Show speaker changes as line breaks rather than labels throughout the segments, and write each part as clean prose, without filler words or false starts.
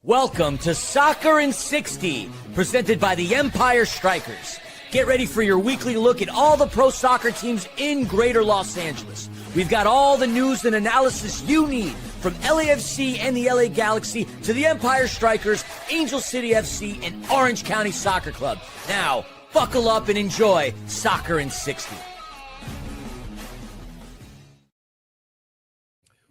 Welcome to Soccer in 60, presented by the Empire Strykers. Get ready for your weekly look at all the pro soccer teams in Greater Los Angeles. We've got all the news and analysis you need, from LAFC and the LA Galaxy to the Empire Strykers, Angel City FC, and Orange County Soccer Club. Now, buckle up and enjoy Soccer in 60.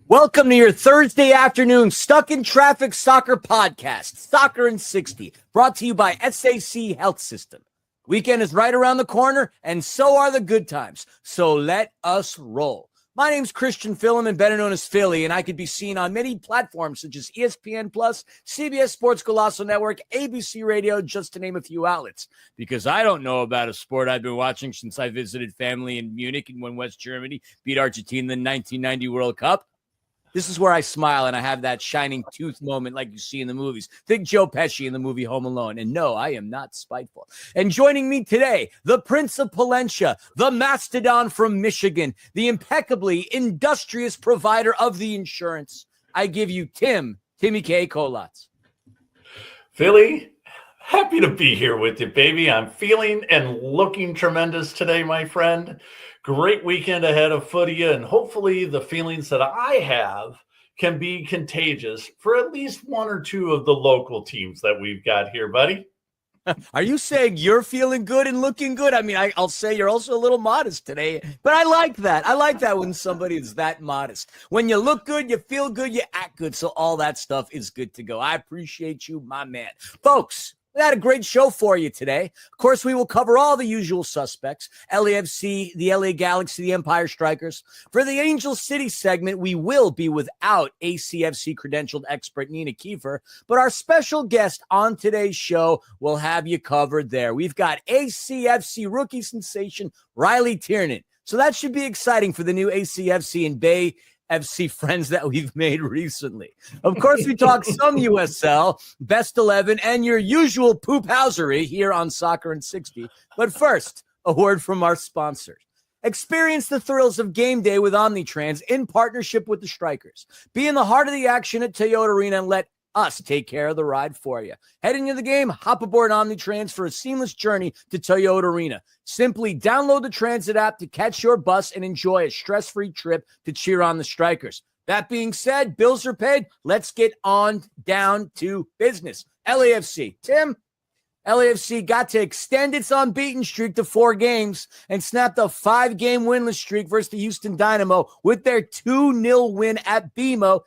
Welcome to your Thursday afternoon Stuck in Traffic Soccer podcast, Soccer in 60, brought to you by SAC Health System. Weekend is right around the corner, and so are the good times. So let us roll. My name's Christian Philemon, better known as Philly, and I could be seen on many platforms such as ESPN+, CBS Sports Golazo Network, ABC Radio, just to name a few outlets. Because I don't know about a sport I've been watching since I visited family in Munich and when West Germany beat Argentina in the 1990 World Cup. This is where I smile and I have that shining tooth moment like you see in the movies. Think Joe Pesci in the movie Home Alone. And no, I am not spiteful. And joining me today, the Prince of Palencia, the Mastodon from Michigan, the impeccably industrious provider of the insurance. I give you Timmy K. Kolatz.
Philly, happy to be here with you, baby. I'm feeling and looking tremendous today, my friend. Great weekend ahead of footy, and hopefully the feelings that I have can be contagious for at least one or two of the local teams that we've got here, buddy.
Are you saying you're feeling good and looking good? I mean, I'll say you're also a little modest today, but I like that. I like that when somebody is that modest. When you look good, you feel good, you act good, so all that stuff is good to go. I appreciate you, my man. Folks, we had a great show for you today. Of course, we will cover all the usual suspects, LAFC, the LA Galaxy, the Empire Strykers. For the Angel City segment, we will be without ACFC credentialed expert Nina Kiefer, but our special guest on today's show will have you covered there. We've got ACFC rookie sensation Riley Tiernan. So that should be exciting for the new ACFC and Bay FC friends that we've made recently. Of course, we talk some USL, best 11, and your usual poophousery here on Soccer in 60. But first, a word from our sponsors. Experience the thrills of game day with Omnitrans in partnership with the Strykers. Be in the heart of the action at Toyota Arena and let us take care of the ride for you. Heading to the game, hop aboard Omnitrans for a seamless journey to Toyota Arena. Simply download the Transit app to catch your bus and enjoy a stress-free trip to cheer on the Strykers. That being said, bills are paid. Let's get on down to business. LAFC. Tim, LAFC got to extend its unbeaten streak to 4 games and snapped a 5-game winless streak versus the Houston Dynamo with their 2-0 win at BMO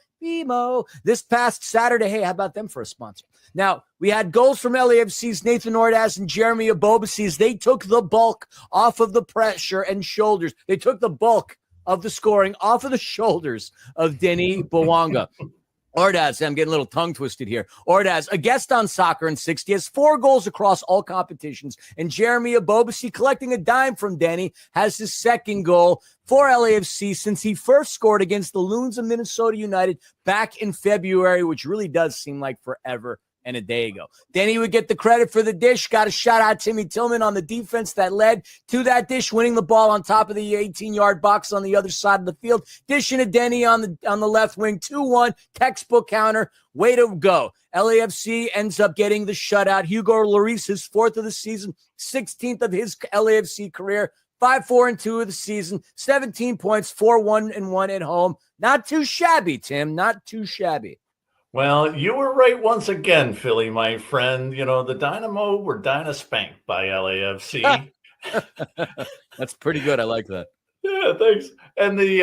this past Saturday. Hey, how about them for a sponsor? Now, we had goals from LAFC's Nathan Ordaz and Jeremy Abobasi as they took the bulk off of the pressure and shoulders. They took the bulk of the scoring off of the shoulders of Denis Bouanga. Ordaz, I'm getting a little tongue twisted here. Ordaz, a guest on Soccer in 60, has 4 goals across all competitions, and Jeremy Abobasi, collecting a dime from Denny, has his 2nd goal for LAFC since he first scored against the Loons of Minnesota United back in February, which really does seem like forever and a day ago. Denny would get the credit for the dish. Got to shout out Timmy Tillman on the defense that led to that dish, winning the ball on top of the 18-yard box on the other side of the field. Dishing to Denny on the left wing, 2-1, textbook counter. Way to go. LAFC ends up getting the shutout. Hugo Lloris, his 4th of the season, 16th of his LAFC career. 5-4-2 of the season, 17 points, 4-1-1 at home. Not too shabby, Tim. Not too shabby.
Well, you were right once again, Philly, my friend. You know, the Dynamo were spanked by LAFC.
That's pretty good. I like that.
Yeah, thanks. And the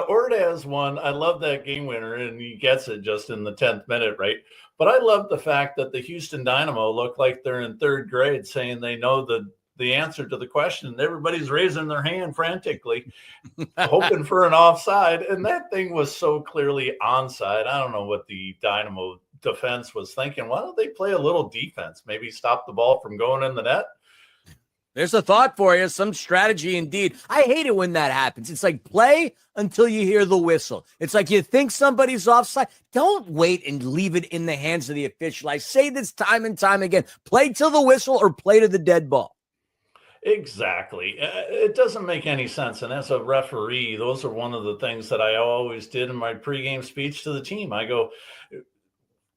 Ordaz one, I love that game winner, and he gets it just in the 10th minute, right? But I love the fact that the Houston Dynamo look like they're in 3rd grade, saying they know the answer to the question. Everybody's raising their hand frantically, hoping for an offside. And that thing was so clearly onside. I don't know what the Dynamo defense was thinking. Why don't they play a little defense? Maybe stop the ball from going in the net?
There's a thought for you, some strategy indeed. I hate it when that happens. It's like play until you hear the whistle. It's like you think somebody's offside. Don't wait and leave it in the hands of the official. I say this time and time again. Play till the whistle or play to the dead ball.
Exactly. It doesn't make any sense. And as a referee, those are one of the things that I always did in my pregame speech to the team. I go,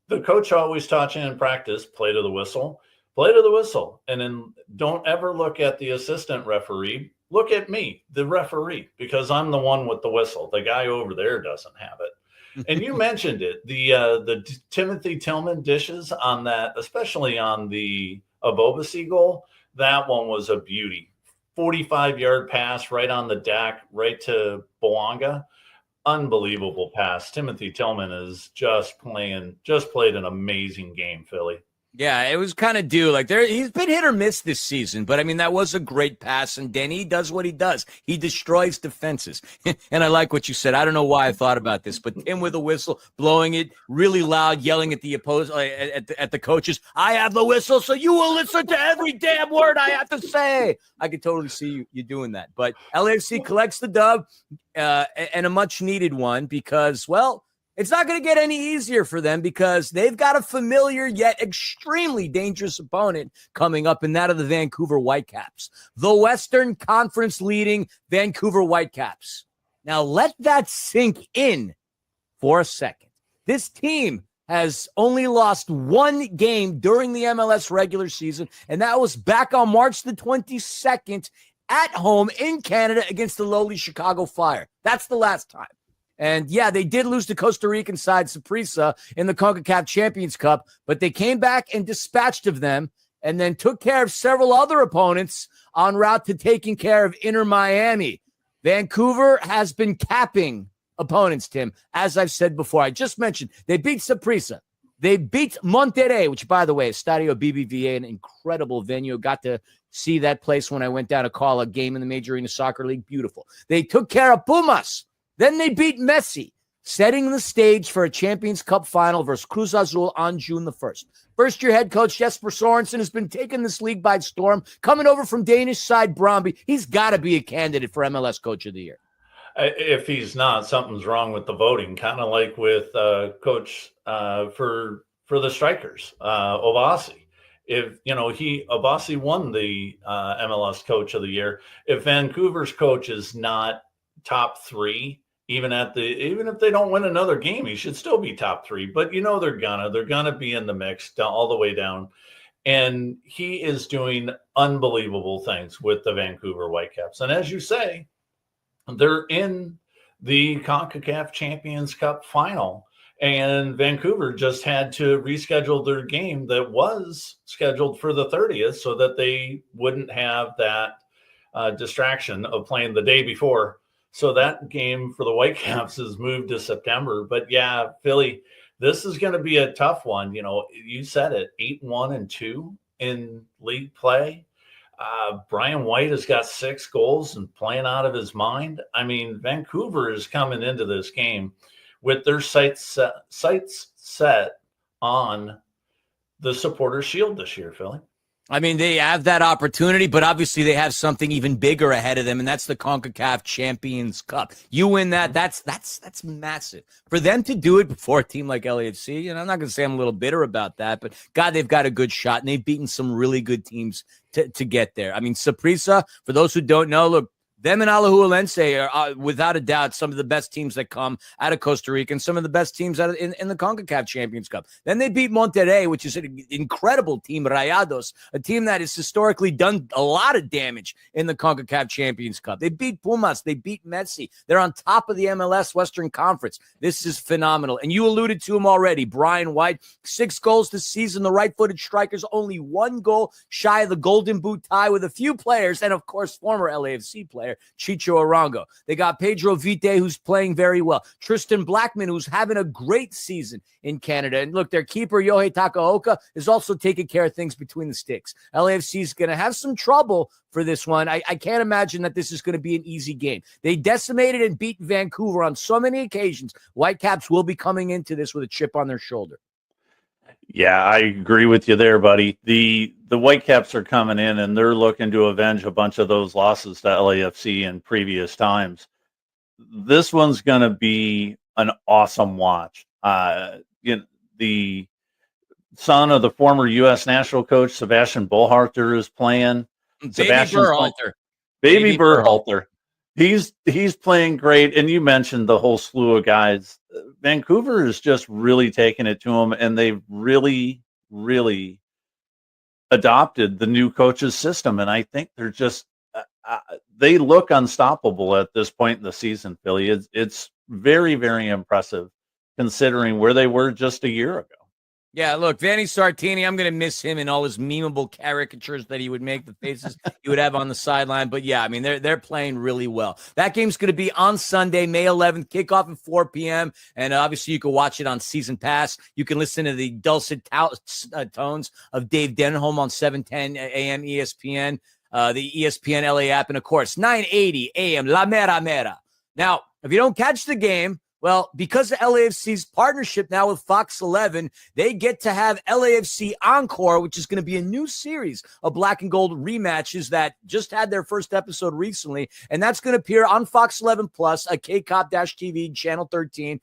The coach always taught you in practice, play to the whistle, play to the whistle. And then don't ever look at the assistant referee. Look at me, the referee, because I'm the one with the whistle. The guy over there doesn't have it. And you mentioned it, the Timothy Tillman dishes on that, especially on the Abobasi goal. That one was a beauty. 45-yard pass right on the deck, right to Boanga. Unbelievable pass. Timothy Tillman is just played an amazing game, Philly.
Yeah, it was kind of due. Like he's been hit or miss this season, but I mean that was a great pass. And Denny does what he does; he destroys defenses. And I like what you said. I don't know why I thought about this, but him with a whistle, blowing it really loud, yelling at the at the coaches. I have the whistle, so you will listen to every damn word I have to say. I could totally see you doing that. But LAFC collects the dub, and a much needed one because, well, it's not going to get any easier for them because they've got a familiar yet extremely dangerous opponent coming up, and that of the Vancouver Whitecaps, the Western Conference leading Vancouver Whitecaps. Now, let that sink in for a second. This team has only lost one game during the MLS regular season, and that was back on March the 22nd at home in Canada against the lowly Chicago Fire. That's the last time. And, yeah, they did lose to Costa Rican side Si60 in the CONCACAF Champions Cup, but they came back and dispatched of them and then took care of several other opponents en route to taking care of Inter Miami. Vancouver has been capping opponents, Tim, as I've said before. I just mentioned they beat Si60. They beat Monterrey, which, by the way, Estadio BBVA, an incredible venue. Got to see that place when I went down to call a game in the Major Arena Soccer League. Beautiful. They took care of Pumas. Then they beat Messi, setting the stage for a Champions Cup final versus Cruz Azul on June the 1st. First-year head coach Jesper Sorensen has been taking this league by storm, coming over from Danish side Brøndby. He's got to be a candidate for MLS Coach of the Year.
If he's not, something's wrong with the voting, kind of like with coach for the Strykers, Obasi. If, Obasi won the MLS Coach of the Year. If Vancouver's coach is not top three, even if they don't win another game, he should still be top three. But they're gonna be in the mix all the way down. And he is doing unbelievable things with the Vancouver Whitecaps. And as you say, they're in the CONCACAF Champions Cup final. And Vancouver just had to reschedule their game that was scheduled for the 30th so that they wouldn't have that distraction of playing the day before. So that game for the Whitecaps is moved to September. But yeah, Philly, this is going to be a tough one. You said it, 8-1-2 in league play. Brian White has got 6 goals and playing out of his mind. I mean, Vancouver is coming into this game with their sights set on the Supporters Shield this year, Philly.
I mean, they have that opportunity, but obviously they have something even bigger ahead of them, and that's the CONCACAF Champions Cup. You win that, that's massive. For them to do it before a team like LAFC, and I'm not going to say I'm a little bitter about that, but, God, they've got a good shot, and they've beaten some really good teams to get there. I mean, Si60, for those who don't know, look, them and Alajuelense are, without a doubt, some of the best teams that come out of Costa Rica and some of the best teams out of, in the CONCACAF Champions Cup. Then they beat Monterrey, which is an incredible team, Rayados, a team that has historically done a lot of damage in the CONCACAF Champions Cup. They beat Pumas. They beat Messi. They're on top of the MLS Western Conference. This is phenomenal. And you alluded to him already, Brian White, 6 goals this season. The right-footed Strykers only 1 goal shy of the Golden Boot tie with a few players, and, of course, former LAFC player Chicho Arango. They got Pedro Vite, who's playing very well. Tristan Blackman, who's having a great season in Canada. And look, their keeper, Yohei Takaoka, is also taking care of things between the sticks. LAFC is going to have some trouble for this one. I can't imagine that this is going to be an easy game. They decimated and beat Vancouver on so many occasions. Whitecaps will be coming into this with a chip on their shoulder.
Yeah, I agree with you there, buddy. The Whitecaps are coming in and they're looking to avenge a bunch of those losses to LAFC in previous times. This one's going to be an awesome watch. The son of the former U.S. national coach, Sebastian Berhalter, is playing.
Baby Berhalter.
Baby Berhalter. He's playing great, and you mentioned the whole slew of guys. Vancouver is just really taking it to him, and they've really, really adopted the new coach's system. And I think they're just they look unstoppable at this point in the season. Philly, it's very, very impressive considering where they were just a year ago.
Yeah, look, Vanni Sartini, I'm going to miss him and all his memeable caricatures that he would make, the faces he would have on the sideline. But yeah, I mean, they're playing really well. That game's going to be on Sunday, May 11th, kickoff at 4 p.m. And obviously, you can watch it on Season Pass. You can listen to the dulcet tones of Dave Denholm on 710 a.m. ESPN, the ESPN LA app, and of course, 980 a.m. La Mera Mera. Now, if you don't catch the game, well, because of LAFC's partnership now with Fox 11, they get to have LAFC Encore, which is going to be a new series of black and gold rematches that just had their first episode recently. And that's going to appear on Fox 11 Plus, a KCOP-TV, Channel 13.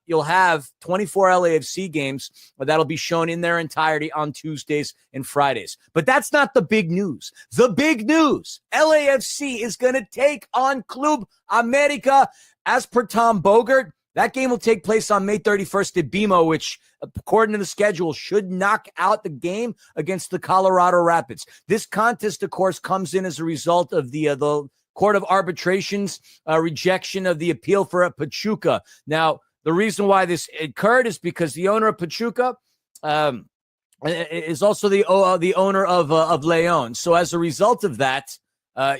You'll have 24 LAFC games that'll be shown in their entirety on Tuesdays and Fridays. But that's not the big news. The big news, LAFC is going to take on Club America. As per Tom Bogert, that game will take place on May 31st at BMO, which, according to the schedule, should knock out the game against the Colorado Rapids. This contest, of course, comes in as a result of the Court of Arbitration's rejection of the appeal for Pachuca. Now, the reason why this occurred is because the owner of Pachuca is also the owner of León. So as a result of that,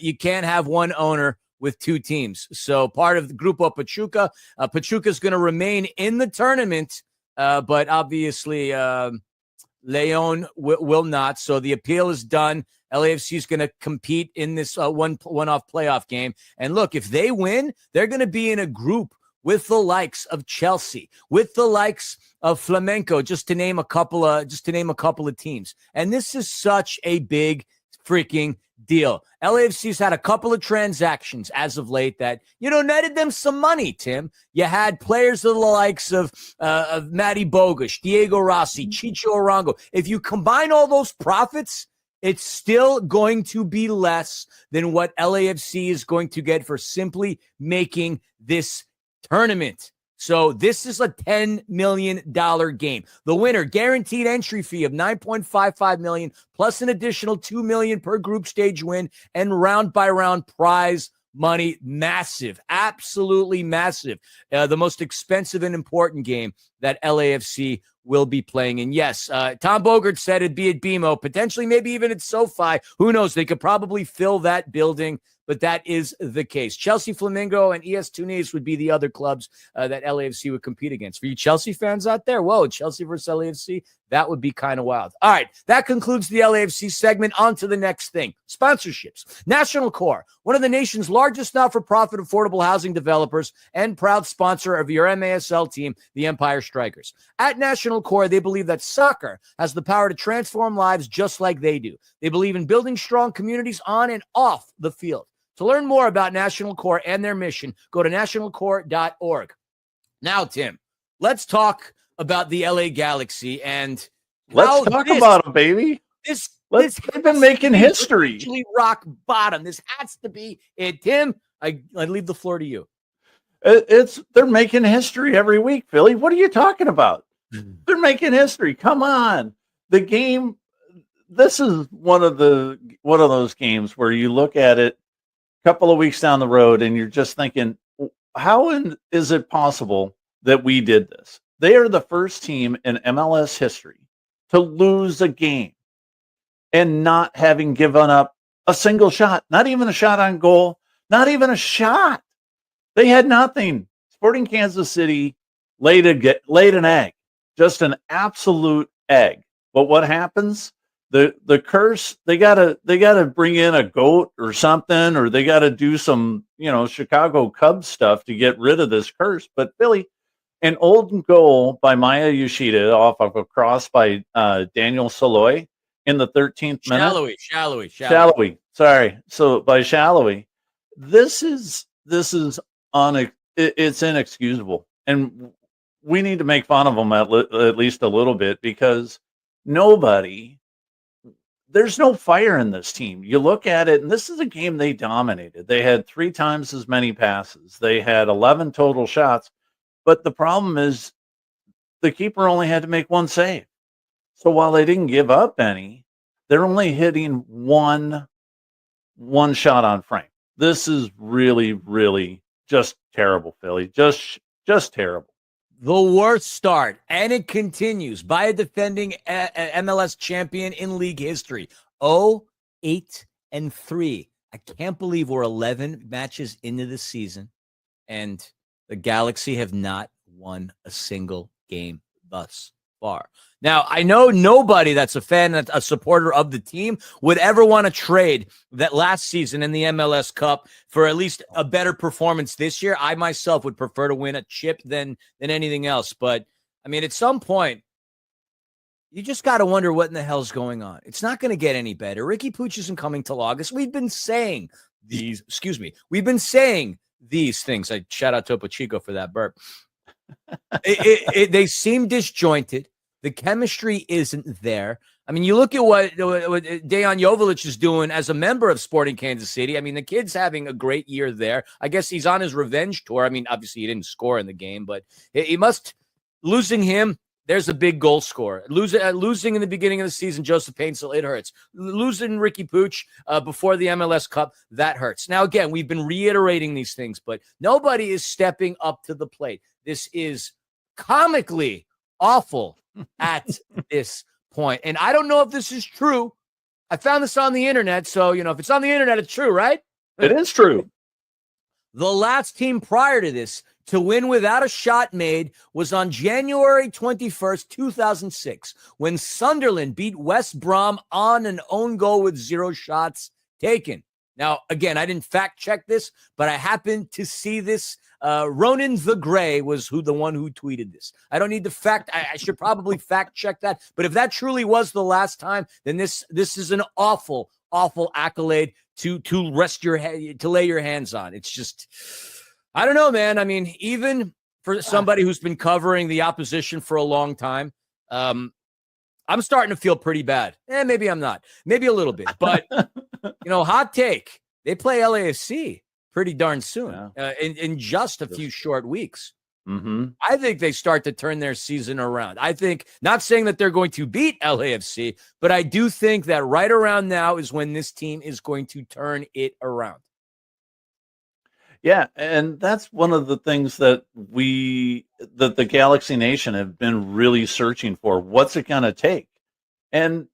you can't have one owner with two teams. So part of the Grupo Pachuca. Pachuca is going to remain in the tournament, but obviously León will not. So the appeal is done. LAFC is going to compete in this one-off playoff game. And look, if they win, they're going to be in a group with the likes of Chelsea, with the likes of Flamenco, just to name a couple of teams. And this is such a big freaking deal. LAFC's had a couple of transactions as of late that, netted them some money, Tim. You had players of the likes of Matty Bogusz, Diego Rossi, Chicho Arango. If you combine all those profits, it's still going to be less than what LAFC is going to get for simply making this tournament. So this is a $10 million game. The winner, guaranteed entry fee of $9.55 million, plus an additional $2 million per group stage win, and round-by-round prize money. Massive, absolutely massive. The most expensive and important game that LAFC will be playing. And yes, Tom Bogert said it'd be at BMO, potentially maybe even at SoFi. Who knows? They could probably fill that building, but that is the case. Chelsea, Flamengo, and ES Tunis would be the other clubs that LAFC would compete against. For you Chelsea fans out there, whoa, Chelsea versus LAFC, that would be kind of wild. All right, that concludes the LAFC segment. On to the next thing. Sponsorships. National Core, one of the nation's largest not-for-profit affordable housing developers and proud sponsor of your MASL team, the Empire Strykers. At National Core, they believe that soccer has the power to transform lives just like they do. They believe in building strong communities on and off the field. To learn more about National Core and their mission, go to nationalcore.org. Now, Tim, let's talk about the LA Galaxy and
let's talk about them, baby. They've been making history.
Rock bottom. This has to be it. Tim, I leave the floor to you.
They're making history every week, Philly. What are you talking about? They're making history. Come on. The game. This is one of those games where you look at it a couple of weeks down the road and you're just thinking, how is it possible that we did this? They are the first team in MLS history to lose a game and not having given up a single shot, not even a shot on goal, not even a shot. They had nothing. Sporting Kansas City laid an egg, just an absolute egg. But what happens? The curse, they gotta bring in a goat or something, or they gotta do some, Chicago Cubs stuff to get rid of this curse. But Philly, an old goal by Maya Yoshida off of a cross by Daniel Saloy in the 13th minute. Shallowy. Sorry. So by Shallowy, it's inexcusable, and we need to make fun of them at least a little bit, because nobody there's no fire in this team. You look at it, and this is a game they dominated. They had 3 times as many passes. They had 11 total shots, but the problem is the keeper only had to make 1 save. So while they didn't give up any, they're only hitting one shot on frame. This is really, really just terrible, Philly. Just terrible.
The worst start, and it continues by a defending MLS champion in league history. 0-8-3. I can't believe we're 11 matches into the season, and the Galaxy have not won a single game thus far. Now, I know nobody that's a fan, a supporter of the team would ever want to trade that last season in the MLS Cup for at least a better performance this year. I myself would prefer to win a chip than anything else. But, I mean, at some point, you just got to wonder what in the hell's going on. It's not going to get any better. Ricky Puig isn't coming till August. We've been saying these things. I shout out Topo Chico for that burp. They seem disjointed. The chemistry isn't there. I mean, you look at what Dejan Joveljic is doing as a member of Sporting Kansas City. I mean, the kid's having a great year there. I guess he's on his revenge tour. I mean, obviously he didn't score in the game, but he must – losing him, there's a big goal scorer. Losing in the beginning of the season, Joseph Paintsel, it hurts. Losing Ricky Puig before the MLS Cup, that hurts. Now, again, we've been reiterating these things, but nobody is stepping up to the plate. This is comically awful at this point. And I don't know if this is true. I found this on the internet. So, if it's on the internet, it's true, right?
It is true.
The last team prior to this to win without a shot made was on January 21st, 2006, when Sunderland beat West Brom on an own goal with 0 shots taken. Now, again, I didn't fact check this, but I happened to see this. Ronan the Gray was the one who tweeted this. I don't need to I should probably fact check that. But if that truly was the last time, then this is an awful, awful accolade to rest your head, to lay your hands on. It's just, I don't know, man. I mean, even for somebody who's been covering the opposition for a long time, I'm starting to feel pretty bad. Maybe I'm not. Maybe a little bit. But, hot take. They play LAFC pretty darn soon in just a few short weeks.
Mm-hmm.
I think they start to turn their season around. I think, not saying that they're going to beat LAFC, but I do think that right around now is when this team is going to turn it around.
Yeah, and that's one of the things that the Galaxy Nation have been really searching for. What's it going to take? And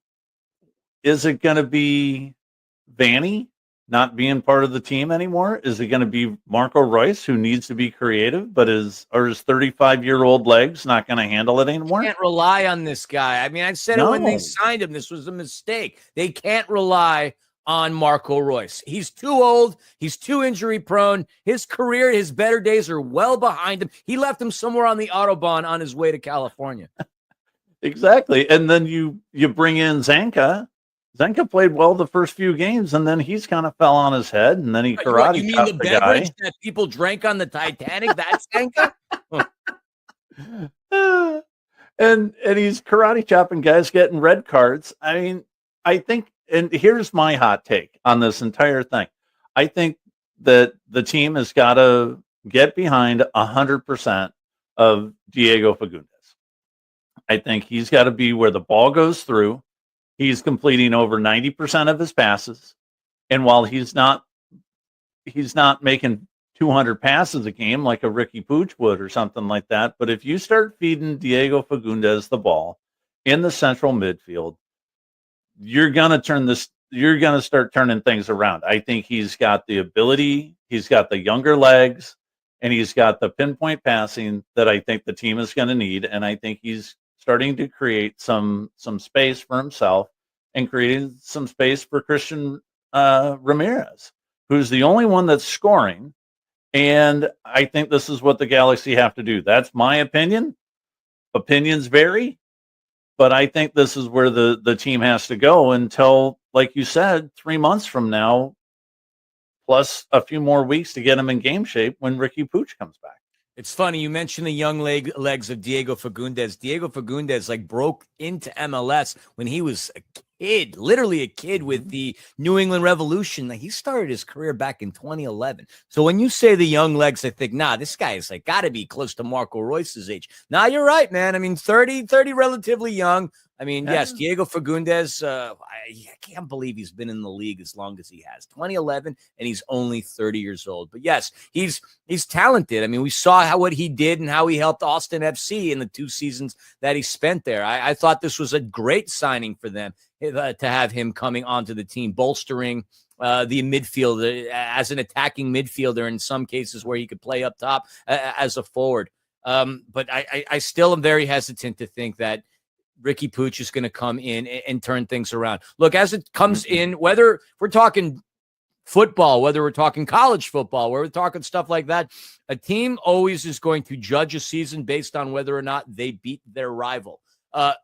is it going to be Vanny not being part of the team anymore? Is it going to be Marco Reus, who needs to be creative, but his 35-year-old legs not going to handle it anymore?
Can't rely on this guy. I mean, I said it when they signed him. This was a mistake. They can't rely on Marco Reus. He's too old. He's too injury prone. His career, his better days are well behind him. He left him somewhere on the Autobahn on his way to California.
Exactly. And then you bring in Zanka. Zanka played well the first few games, and then he's kind of fell on his head, and then he karate
You mean
chopped
the
the
beverage
guy.
that people drank on the Titanic? That's Zanka?
And he's karate chopping guys, getting red cards. I mean, I think, and here's my hot take on this entire thing. I think that the team has got to get behind 100% of Diego Fagundes. I think he's got to be where the ball goes through. He's completing over 90% of his passes. And while he's not making 200 passes a game like a Ricky Puig would or something like that, but if you start feeding Diego Fagundes the ball in the central midfield, you're going to start turning things around. I think he's got the ability, he's got the younger legs, and he's got the pinpoint passing that I think the team is going to need. And I think he's starting to create some space for himself and creating some space for Christian Ramirez, who's the only one that's scoring. And I think this is what the Galaxy have to do. That's my opinion. Opinions vary, but I think this is where the team has to go until, like you said, 3 months from now, plus a few more weeks to get him in game shape when Ricky Puig comes back.
It's funny. You mentioned the young legs of Diego Fagundes. Diego Fagundes broke into MLS when he was a kid, literally a kid with the New England Revolution. Like, he started his career back in 2011. So when you say the young legs, I think, this guy is got to be close to Marco Royce's age. You're right, man. I mean, 30, relatively young. I mean, yes, Diego Fagundes, I can't believe he's been in the league as long as he has. 2011, and he's only 30 years old. But yes, he's talented. I mean, we saw what he did and how he helped Austin FC in the 2 seasons that he spent there. I thought this was a great signing for them to have him coming onto the team, bolstering the midfield as an attacking midfielder in some cases where he could play up top as a forward. But I still am very hesitant to think that Ricky Pooch is going to come in and turn things around. Look, as it comes in, whether we're talking football, whether we're talking college football, whether we're talking stuff like that, a team always is going to judge a season based on whether or not they beat their rival.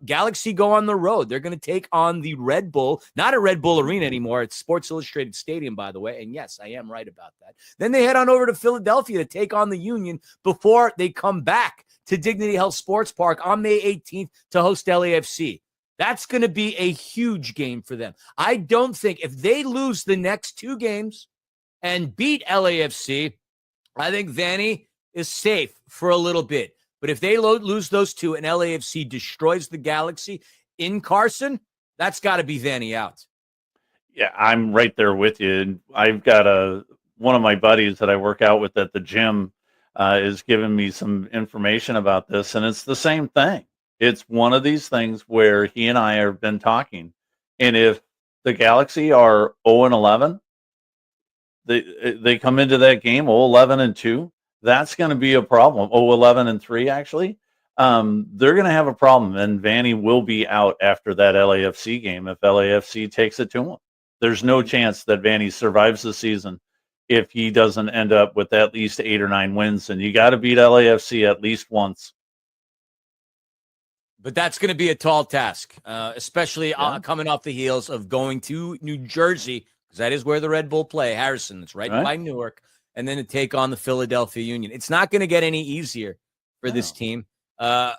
Galaxy go on the road. They're going to take on the Red Bull, not a Red Bull Arena anymore. It's Sports Illustrated Stadium, by the way. And yes, I am right about that. Then they head on over to Philadelphia to take on the Union before they come back to Dignity Health Sports Park on May 18th to host LAFC. That's going to be a huge game for them. I don't think if they lose the next 2 games and beat LAFC, I think Vanny is safe for a little bit. But if they lose those 2 and LAFC destroys the Galaxy in Carson, that's got to be Vanny out.
Yeah, I'm right there with you. I've got one of my buddies that I work out with at the gym is giving me some information about this, and it's the same thing. It's one of these things where he and I have been talking, and if the Galaxy are 0-11, they come into that game 0-11-2. That's going to be a problem. 0-11-3, actually. They're going to have a problem, and Vanny will be out after that LAFC game if LAFC takes it to him. There's no chance that Vanny survives the season if he doesn't end up with at least 8 or 9 wins, and you got to beat LAFC at least once.
But that's going to be a tall task, especially coming off the heels of going to New Jersey, because that is where the Red Bull play, Harrison. It's right by Newark, and then to take on the Philadelphia Union. It's not going to get any easier for this team, but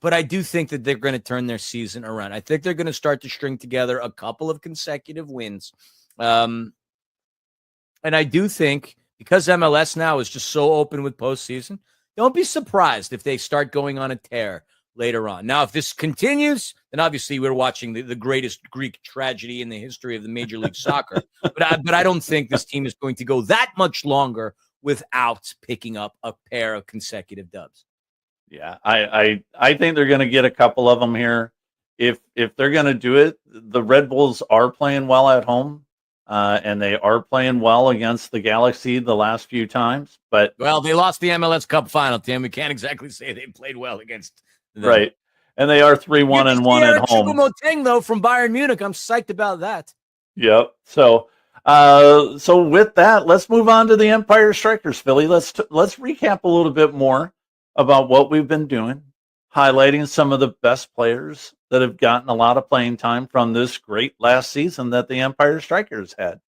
I do think that they're going to turn their season around. I think they're going to start to string together a couple of consecutive wins. And I do think because MLS now is just so open with postseason, don't be surprised if they start going on a tear later on. Now, if this continues, then obviously we're watching the greatest Greek tragedy in the history of the Major League Soccer. But I don't think this team is going to go that much longer without picking up a pair of consecutive dubs.
Yeah, I think they're going to get a couple of them here. If they're going to do it, the Red Bulls are playing well at home, and they are playing well against the Galaxy the last few times. But
they lost the MLS Cup final, Tim. We can't exactly say they played well against them.
Right. And they are 3-1-1 at home.
Choupo-Moting, though, from Bayern Munich. I'm psyched about that.
Yep. So with that, let's move on to the Empire Strikers, Philly. Let's recap a little bit more about what we've been doing, highlighting some of the best players that have gotten a lot of playing time from this great last season that the Empire Strikers had.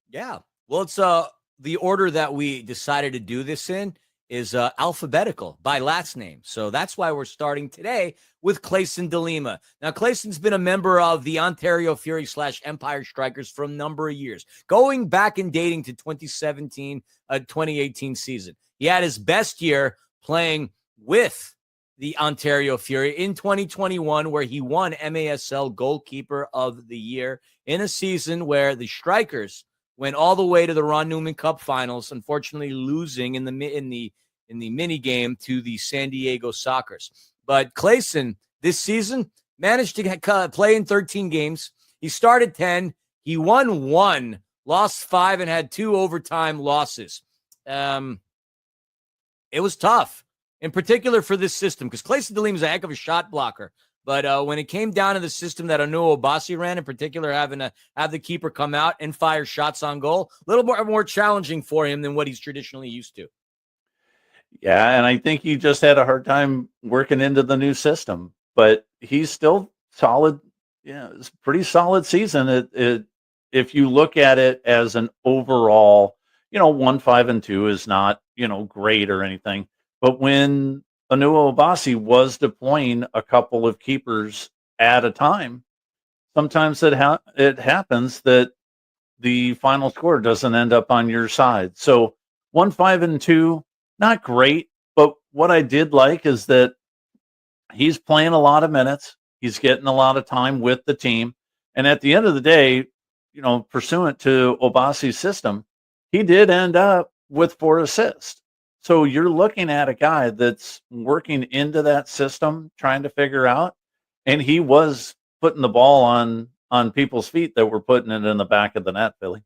Yeah. Well, it's the order that we decided to do this in is alphabetical by last name. So that's why we're starting today with Clayson de Lima. Now, Clayson's been a member of the Ontario Fury / Empire Strikers for a number of years, going back and dating to 2017, 2018 season. He had his best year playing with the Ontario Fury in 2021, where he won MASL Goalkeeper of the Year in a season where the Strikers went all the way to the Ron Newman Cup Finals, unfortunately losing in the mini game to the San Diego Sockers. But Clayson this season managed to play in 13 games. He started 10. He won 1, lost 5, and had 2 overtime losses. It was tough, in particular for this system, because Clayson de Lima is a heck of a shot blocker. But when it came down to the system that Anuo Obasi ran, in particular, having to have the keeper come out and fire shots on goal, a little more challenging for him than what he's traditionally used to.
Yeah, and I think he just had a hard time working into the new system, but he's still solid. Yeah, it's a pretty solid season. If you look at it as an overall, 1-5-2 is not, great or anything. But when Anuo Obasi was deploying a couple of keepers at a time, sometimes it happens that the final score doesn't end up on your side. So 1-5-2, not great, but what I did like is that he's playing a lot of minutes. He's getting a lot of time with the team. And at the end of the day, pursuant to Obasi's system, he did end up with 4 assists. So you're looking at a guy that's working into that system, trying to figure out, and he was putting the ball on people's feet that were putting it in the back of the net, Philly.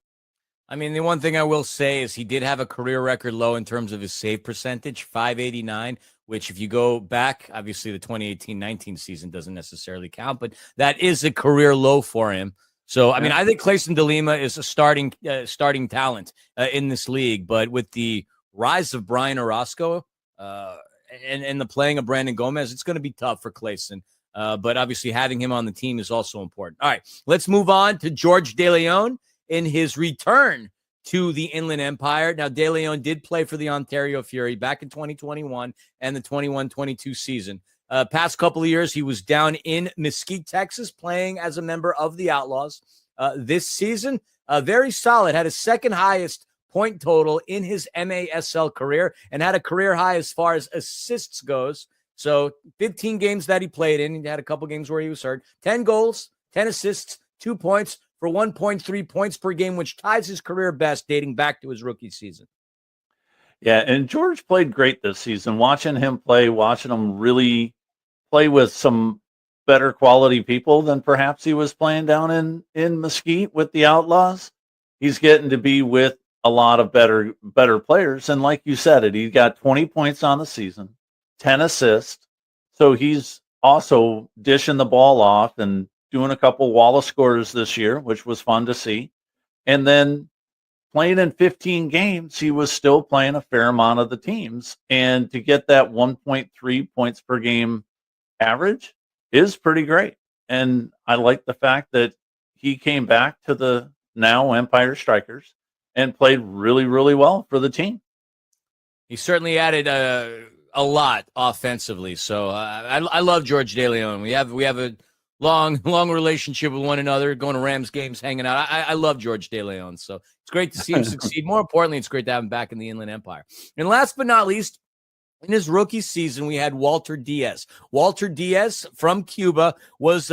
I mean, the one thing I will say is he did have a career record low in terms of his save percentage, 589, which if you go back, obviously the 2018-19 season doesn't necessarily count, but that is a career low for him. So, I mean, I think Clayson DeLima is a starting talent in this league, but with the rise of Brian Orozco and the playing of Brandon Gomez, it's going to be tough for Clayson. But obviously having him on the team is also important. All right, let's move on to George De Leon in his return to the Inland Empire. Now, De Leon did play for the Ontario Fury back in 2021 and the 21-22 season. Past couple of years, he was down in Mesquite, Texas, playing as a member of the Outlaws. This season, very solid, had his second highest point total in his MASL career and had a career high as far as assists goes. So 15 games that he played in, he had a couple games where he was hurt, 10 goals, 10 assists, 2 points for 1.3 points per game, which ties his career best dating back to his rookie season.
Yeah, and George played great this season. Watching him really play with some better quality people than perhaps he was playing down in Mesquite with the Outlaws. He's getting to be with a lot of better players. And like you said, he got 20 points on the season, 10 assists. So he's also dishing the ball off and doing a couple wall of scores this year, which was fun to see. And then playing in 15 games, he was still playing a fair amount of the teams. And to get that 1.3 points per game average is pretty great. And I like the fact that he came back to the now Empire Strykers and played really, really well for the team.
He certainly added a lot offensively. So I love George De Leon. We have a long relationship with one another, going to Rams games, hanging out. I love George De Leon. So it's great to see him succeed. More importantly, it's great to have him back in the Inland Empire. And last but not least, in his rookie season, we had Walter Diaz. Walter Diaz from Cuba was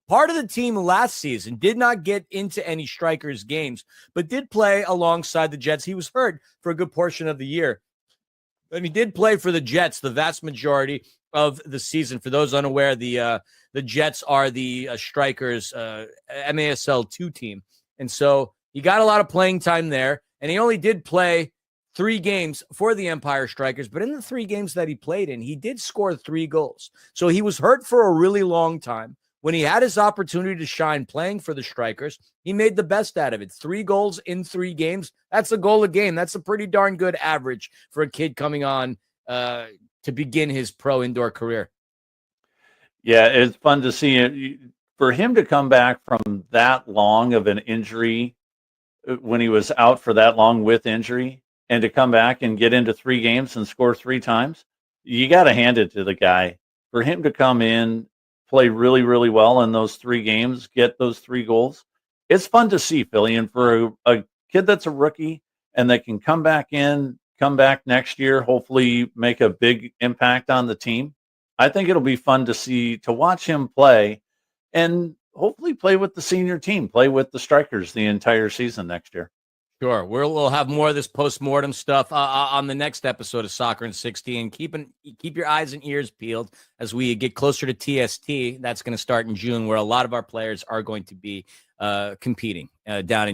part of the team last season, did not get into any Strykers games, but did play alongside the Jets. He was hurt for a good portion of the year. And he did play for the Jets the vast majority of the season. For those unaware, the Jets are the Strykers MASL 2 team. And so he got a lot of playing time there, and he only did play 3 games for the Empire Strykers, but in the 3 games that he played in, he did score 3 goals. So he was hurt for a really long time. When he had his opportunity to shine playing for the Strykers, he made the best out of it. 3 goals in 3 games. That's a goal a game. That's a pretty darn good average for a kid coming on to begin his pro indoor career.
Yeah, it's fun to see it. For him to come back from that long of an injury, when he was out for that long with injury, and to come back and get into 3 games and score 3 times, you got to hand it to the guy. For him to come in, play really, really well in those 3 games, get those 3 goals, it's fun to see, Philly. And for a kid that's a rookie and that can come back next year, hopefully make a big impact on the team, I think it'll be fun to watch him play and hopefully play with the senior team, play with the Strykers the entire season next year.
Sure. We'll have more of this post-mortem stuff on the next episode of Soccer in 60, and keep your eyes and ears peeled as we get closer to TST. That's going to start in June, where a lot of our players are going to be competing down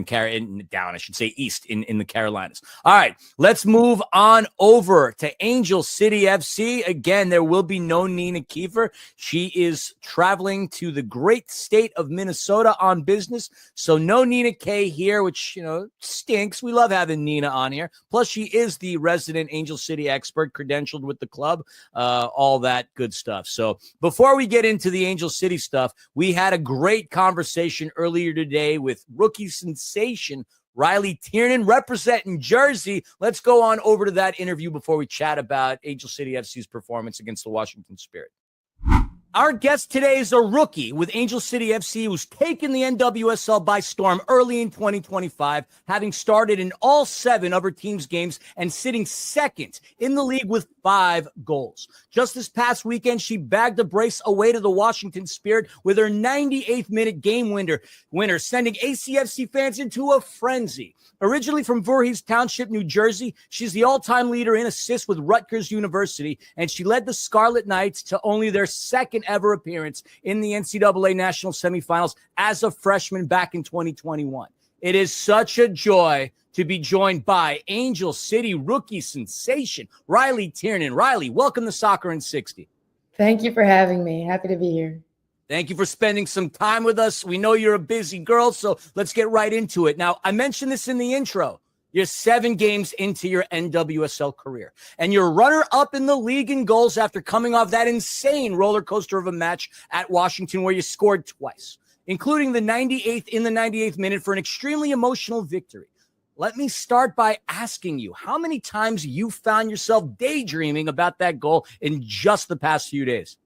east in the Carolinas. All right, let's move on over to Angel City FC. Again, there will be no Nina Kiefer. She is traveling to the great state of Minnesota on business, so no Nina K here, which stinks. We love having Nina on here. Plus, she is the resident Angel City expert, credentialed with the club, all that good stuff. So before we get into the Angel City stuff, we had a great conversation earlier today with rookie sensation Riley Tiernan representing Jersey. Let's go on over to that interview before we chat about Angel City FC's performance against the Washington Spirit. Our guest today is a rookie with Angel City FC who's taken the NWSL by storm early in 2025, having started in all 7 of her team's games and sitting second in the league with 5 goals. Just this past weekend, she bagged a brace away to the Washington Spirit with her 98th minute game winner, sending ACFC fans into a frenzy. Originally from Voorhees Township, New Jersey, she's the all-time leader in assists with Rutgers University, and she led the Scarlet Knights to only their second ever appearance in the NCAA National Semifinals as a freshman back in 2021. It is such a joy to be joined by Angel City rookie sensation, Riley Tiernan. Riley, welcome to Soccer in 60.
Thank you for having me. Happy to be here.
Thank you for spending some time with us. We know you're a busy girl, so let's get right into it. Now, I mentioned this in the intro. You're 7 games into your NWSL career, and you're runner-up in the league in goals after coming off that insane roller coaster of a match at Washington where you scored twice, including the 98th minute for an extremely emotional victory. Let me start by asking you how many times you found yourself daydreaming about that goal in just the past few days.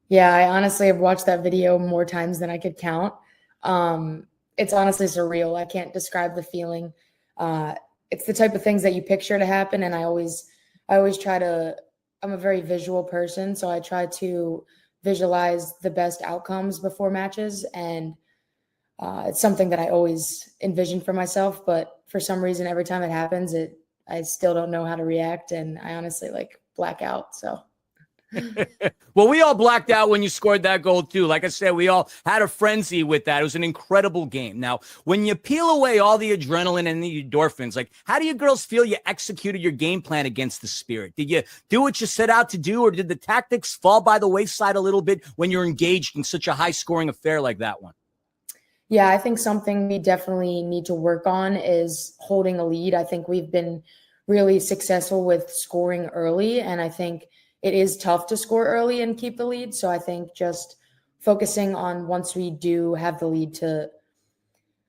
Yeah, I honestly have watched that video more times than I could count. It's honestly surreal. I can't describe the feeling. It's the type of things that you picture to happen. And I always try to, I'm a very visual person. So I try to visualize the best outcomes before matches. And it's something that I always envision for myself. But for some reason, every time it happens, I still don't know how to react. And I honestly black out. So.
Well, we all blacked out when you scored that goal too. Like I said, we all had a frenzy with that. It was an incredible game. Now, when you peel away all the adrenaline and the endorphins, how do you girls feel you executed your game plan against the Spirit? Did you do what you set out to do, or did the tactics fall by the wayside a little bit when you're engaged in such a high-scoring affair like that one?
Yeah, I think something we definitely need to work on is holding a lead. I think we've been really successful with scoring early, and I think it is tough to score early and keep the lead. So I think just focusing on once we do have the lead to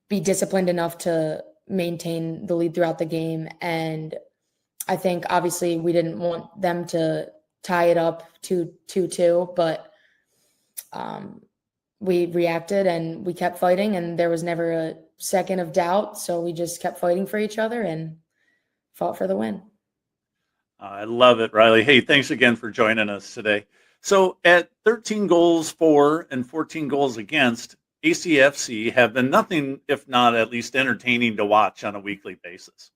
be disciplined enough to maintain the lead throughout the game. And I think obviously we didn't want them to tie it up 2-2, but we reacted and we kept fighting, and there was never a second of doubt. So we just kept fighting for each other and fought for the win.
I love it, Riley. Hey, thanks again for joining us today. So at 13 goals for and 14 goals against, ACFC have been nothing if not at least entertaining to watch on a weekly basis.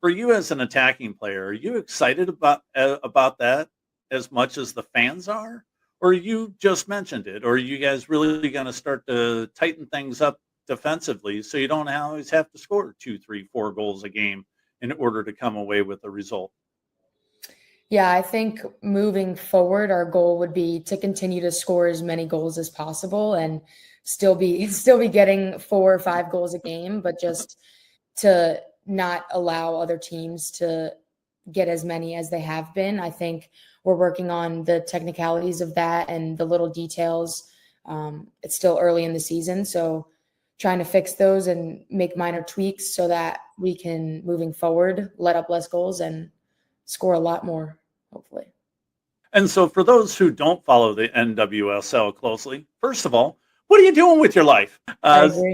For you as an attacking player, are you excited about that as much as the fans are? Or you just mentioned it, or are you guys really going to start to tighten things up defensively so you don't always have to score 2, 3, 4 goals a game in order to come away with a result?
Yeah, I think moving forward, our goal would be to continue to score as many goals as possible and still be getting 4 or 5 goals a game, but just to not allow other teams to get as many as they have been. I think we're working on the technicalities of that and the little details. It's still early in the season, so trying to fix those and make minor tweaks so that we can, moving forward, let up less goals and score a lot more, hopefully.
And so for those who don't follow the NWSL closely, first of all, what are you doing with your life?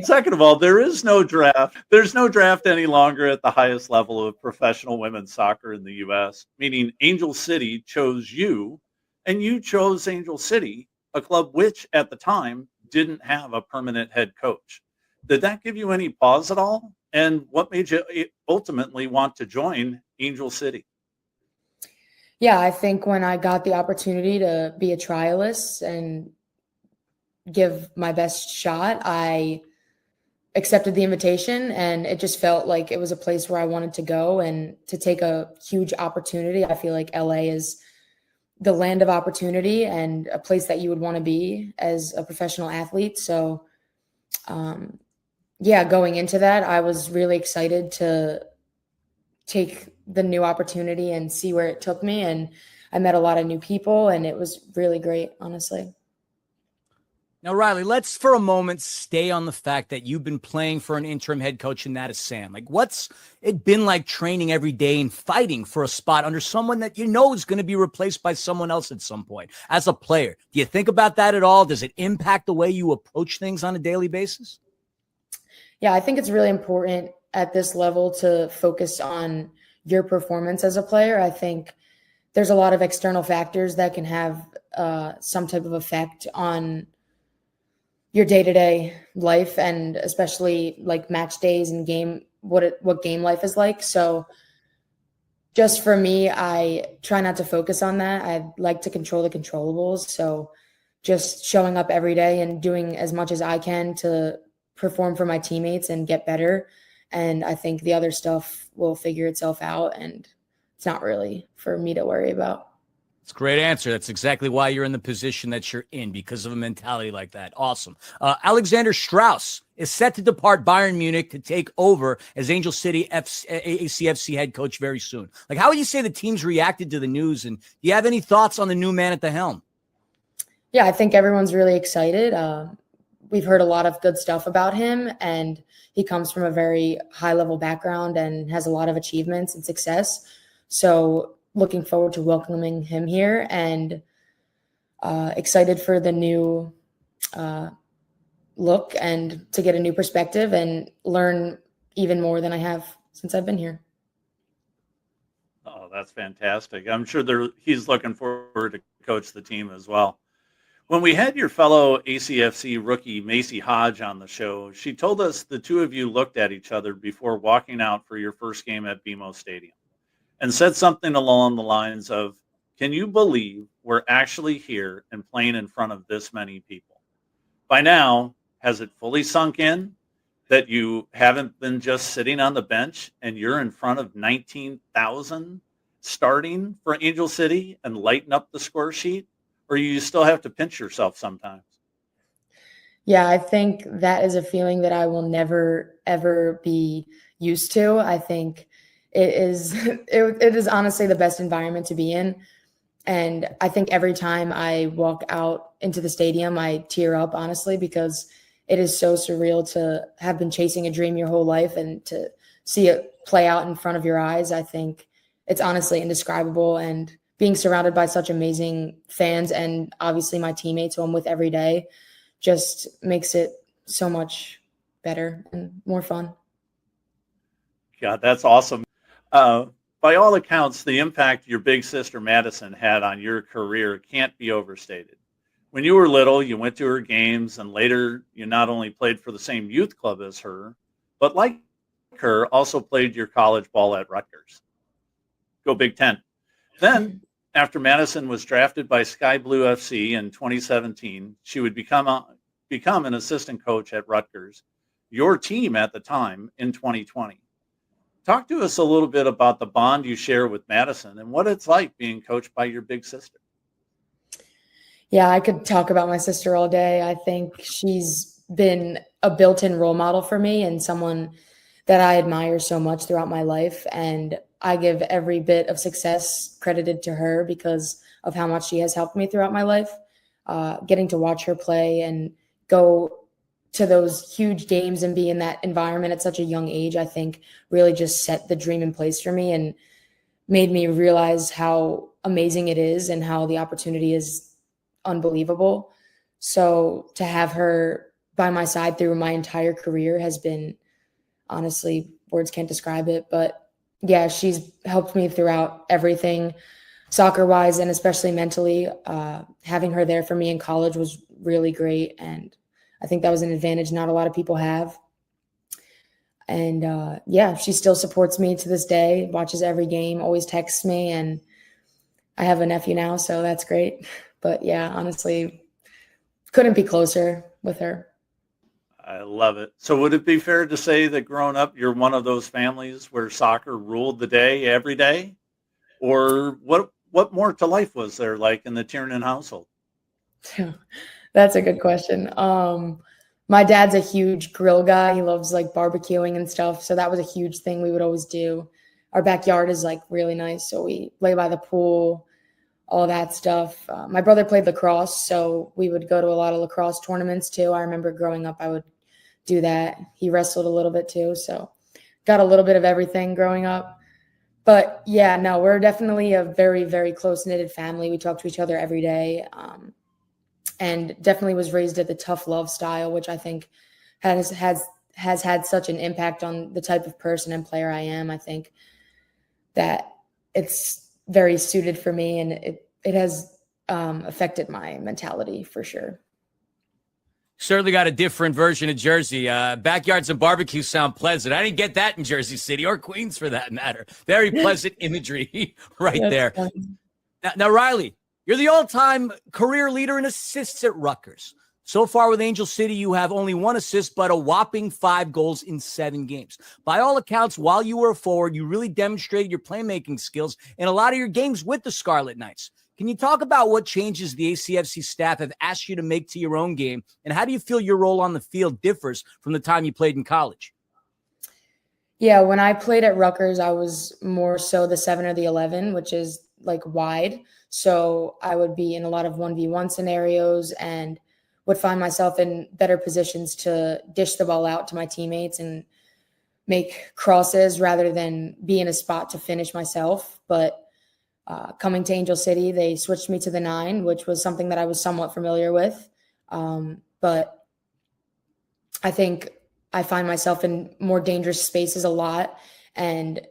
Second of all, there is no draft. There's no draft any longer at the highest level of professional women's soccer in the U.S., meaning Angel City chose you, and you chose Angel City, a club which at the time didn't have a permanent head coach. Did that give you any pause at all? And what made you ultimately want to join Angel City?
Yeah, I think when I got the opportunity to be a trialist and give my best shot, I accepted the invitation, and it just felt like it was a place where I wanted to go and to take a huge opportunity. I feel like LA is the land of opportunity and a place that you would want to be as a professional athlete. So, going into that, I was really excited to take the new opportunity and see where it took me. And I met a lot of new people, and it was really great, honestly.
Now, Riley, let's for a moment stay on the fact that you've been playing for an interim head coach, and that is Sam. Like, what's it been like training every day and fighting for a spot under someone that you know is going to be replaced by someone else at some point as a player? Do you think about that at all? Does it impact the way you approach things on a daily basis?
Yeah, I think it's really important at this level to focus on your performance as a player. I think there's a lot of external factors that can have some type of effect on your day-to-day life, and especially like match days and what game life is like. So just for me, I try not to focus on that. I like to control the controllables. So just showing up every day and doing as much as I can to perform for my teammates and get better. And I think the other stuff will figure itself out, and it's not really for me to worry about.
It's a great answer. That's exactly why you're in the position that you're in, because of a mentality like that. Awesome. Alexander Strauss is set to depart Bayern Munich to take over as Angel City ACFC head coach very soon. Like, how would you say the team's reacted to the news? And do you have any thoughts on the new man at the helm?
Yeah, I think everyone's really excited. We've heard a lot of good stuff about him, and he comes from a very high-level background and has a lot of achievements and success. So looking forward to welcoming him here, and excited for the new look and to get a new perspective and learn even more than I have since I've been here.
Oh, that's fantastic. I'm sure he's looking forward to coach the team as well. When we had your fellow ACFC rookie, Macy Hodge, on the show, she told us the two of you looked at each other before walking out for your first game at BMO Stadium and said something along the lines of, "Can you believe we're actually here and playing in front of this many people?" By now, has it fully sunk in that you haven't been just sitting on the bench and you're in front of 19,000 starting for Angel City and lighting up the score sheet? Or you still have to pinch yourself sometimes?
Yeah, I think that is a feeling that I will never, ever be used to. I think it is honestly the best environment to be in. And I think every time I walk out into the stadium, I tear up, honestly, because it is so surreal to have been chasing a dream your whole life and to see it play out in front of your eyes. I think it's honestly indescribable, and being surrounded by such amazing fans and obviously my teammates who I'm with every day just makes it so much better and more fun.
God, that's awesome. By all accounts, the impact your big sister Madison had on your career can't be overstated. When you were little, you went to her games, and later you not only played for the same youth club as her, but like her, also played your college ball at Rutgers. Go Big Ten. Then, after Madison was drafted by Sky Blue FC in 2017, she would become an assistant coach at Rutgers, your team at the time, in 2020. Talk to us a little bit about the bond you share with Madison and what it's like being coached by your big sister.
Yeah, I could talk about my sister all day. I think she's been a built-in role model for me and someone that I admire so much throughout my life. And I give every bit of success credited to her because of how much she has helped me throughout my life. Getting to watch her play and go to those huge games and be in that environment at such a young age, I think really just set the dream in place for me and made me realize how amazing it is and how the opportunity is unbelievable. So to have her by my side through my entire career has been, honestly, words can't describe it, but yeah, she's helped me throughout everything, soccer-wise and especially mentally. Having her there for me in college was really great, and I think that was an advantage not a lot of people have. And yeah, she still supports me to this day, watches every game, always texts me, and I have a nephew now, so that's great. But yeah, honestly, couldn't be closer with her.
I love it. So would it be fair to say that growing up, you're one of those families where soccer ruled the day every day? Or what more to life was there like in the Tiernan household?
That's a good question. My dad's a huge grill guy. He loves like barbecuing and stuff. So that was a huge thing we would always do. Our backyard is like really nice. So we lay by the pool, all that stuff. My brother played lacrosse, so we would go to a lot of lacrosse tournaments too. I remember growing up, I would do that. He wrestled a little bit too, so got a little bit of everything growing up. But yeah, no, we're definitely a very, very close-knitted family. We talk to each other every day, and definitely was raised at the tough love style, which I think has had such an impact on the type of person and player I am. I think that it's very suited for me, and it has affected my mentality for sure.
Certainly got a different version of Jersey. Backyards and barbecues sound pleasant. I didn't get that in Jersey City or Queens for that matter. Very pleasant imagery right there. Now, Riley, you're the all-time career leader in assists at Rutgers. So far with Angel City, you have only 1 assist, but a whopping 5 goals in 7 games. By all accounts, while you were a forward, you really demonstrated your playmaking skills in a lot of your games with the Scarlet Knights. Can you talk about what changes the ACFC staff have asked you to make to your own game, and how do you feel your role on the field differs from the time you played in college?
Yeah, when I played at Rutgers, I was more so the 7 or the 11, which is like wide. So I would be in a lot of 1v1 scenarios and would find myself in better positions to dish the ball out to my teammates and make crosses rather than be in a spot to finish myself. But coming to Angel City, they switched me to the 9, which was something that I was somewhat familiar with. But I think I find myself in more dangerous spaces a lot, and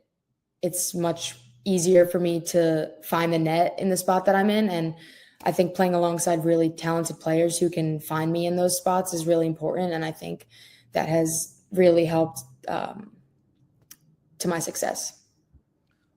it's much easier for me to find the net in the spot that I'm in. And I think playing alongside really talented players who can find me in those spots is really important. And I think that has really helped to my success.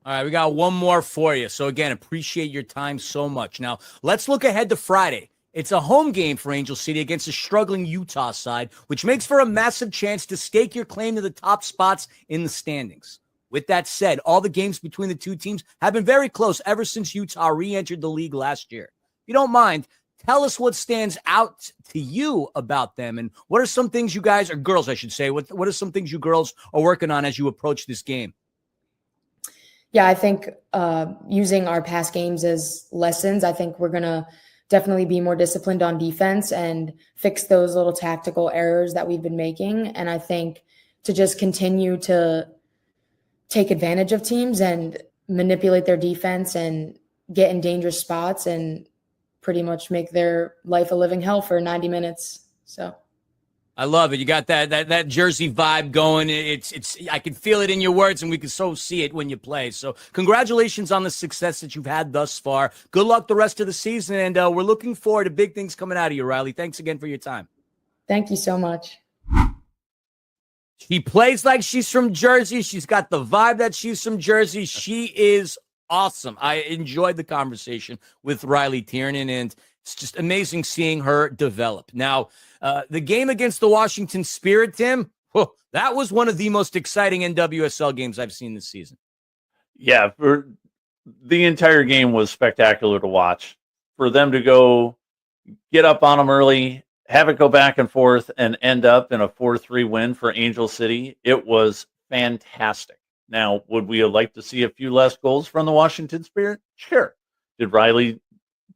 All right, we got one more for you. So again, appreciate your time so much. Now, let's look ahead to Friday. It's a home game for Angel City against a struggling Utah side, which makes for a massive chance to stake your claim to the top spots in the standings. With that said, all the games between the two teams have been very close ever since Utah re-entered the league last year. If you don't mind, tell us what stands out to you about them, and what are some things you guys, or girls I should say, what are some things you girls are working on as you approach this game?
Yeah, I think using our past games as lessons, I think we're going to definitely be more disciplined on defense and fix those little tactical errors that we've been making. And I think to just continue to take advantage of teams and manipulate their defense and get in dangerous spots and pretty much make their life a living hell for 90 minutes. So
I love it. You got that Jersey vibe going. It's I can feel it in your words, and we can so see it when you play. So congratulations on the success that you've had thus far. Good luck the rest of the season, and we're looking forward to big things coming out of you, Riley. Thanks again for your time.
Thank you so much.
She plays like she's from Jersey. She's got the vibe that she's from Jersey. She is awesome. I enjoyed the conversation with Riley Tiernan, and it's just amazing seeing her develop. Now, the game against the Washington Spirit, Tim, that was one of the most exciting NWSL games I've seen this season.
Yeah, for the entire game was spectacular to watch. For them to go get up on them early, have it go back and forth, and end up in a 4-3 win for Angel City, it was fantastic. Now, would we have liked to see a few less goals from the Washington Spirit? Sure. Did Riley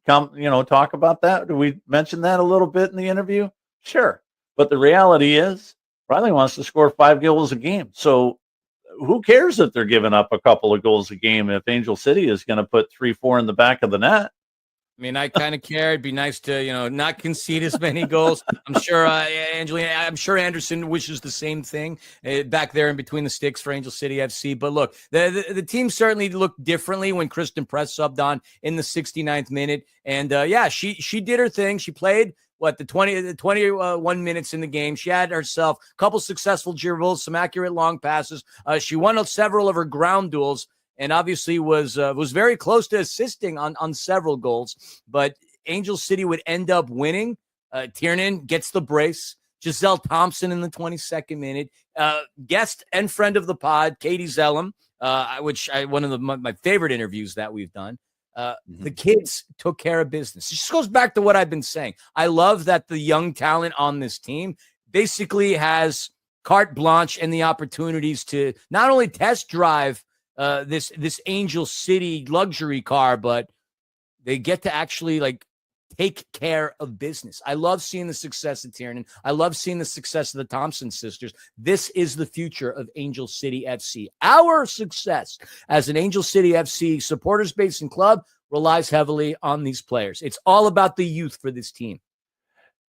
talk about that? Did we mention that a little bit in the interview? Sure. But the reality is Riley wants to score 5 goals a game. So who cares if they're giving up a couple of goals a game if Angel City is going to put 3-4 in the back of the net?
I mean, I kind of care. It'd be nice to, not concede as many goals. I'm sure, Angelina, I'm sure Anderson wishes the same thing back there in between the sticks for Angel City FC. But look, the team certainly looked differently when Kristen Press subbed on in the 69th minute. And she did her thing. She played the 21 minutes in the game. She had herself a couple successful dribbles, some accurate long passes. She won several of her ground duels, and obviously was very close to assisting on several goals. But Angel City would end up winning. Tiernan gets the brace. Giselle Thompson in the 22nd minute. Guest and friend of the pod, Katie Zellum, one of my favorite interviews that we've done. The kids took care of business. It just goes back to what I've been saying. I love that the young talent on this team basically has carte blanche and the opportunities to not only test drive this Angel City luxury car, but they get to actually like take care of business. I love seeing the success of Tiernan. I love seeing the success of the Thompson sisters. This is the future of Angel City FC. Our success as an Angel City FC supporters base and club relies heavily on these players. It's all about the youth for this team.